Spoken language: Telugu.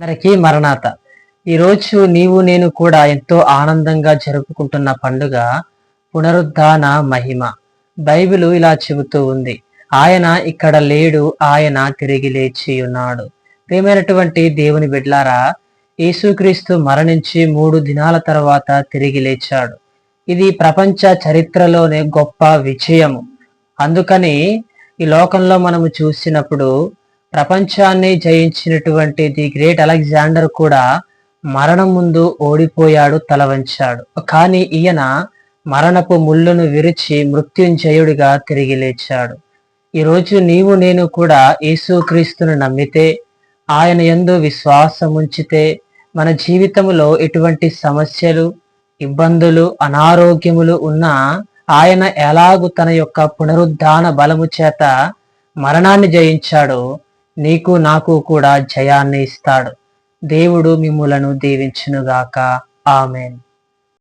అందరికీ మరణాత. ఈరోజు నీవు నేను కూడా ఎంతో ఆనందంగా జరుపుకుంటున్న పండుగ పునరుద్ధాన మహిమ. బైబిలు ఇలా చెబుతూ ఉంది, ఆయన ఇక్కడ లేడు, ఆయన తిరిగి లేచి ఉన్నాడు. ప్రియమైనటువంటి దేవుని బిడ్లారా, యేసుక్రీస్తు మరణించి 3 దినాల తర్వాత తిరిగి లేచాడు. ఇది ప్రపంచ చరిత్రలోనే గొప్ప విజయము. అందుకని ఈ లోకంలో మనము చూసినప్పుడు ప్రపంచాన్ని జయించినటువంటి ది గ్రేట్ అలెగ్జాండర్ కూడా మరణం ముందు ఓడిపోయాడు, తల వంచాడు. కానీ ఈయన మరణపు ముళ్ళును విరిచి మృత్యుంజయుడిగా తిరిగి లేచాడు. ఈరోజు నీవు నేను కూడా యేసుక్రీస్తును నమ్మితే, ఆయన యందు విశ్వాసం ఉంచితే, మన జీవితంలో ఎటువంటి సమస్యలు, ఇబ్బందులు, అనారోగ్యములు ఉన్నా ఆయన ఎలాగు తన యొక్క పునరుద్ధాన బలము చేత మరణాన్ని జయించాడో నీకు నాకు కూడా జయాన్ని ఇస్తాడు. దేవుడు మిమ్ములను దీవించునుగాక. ఆమేన్.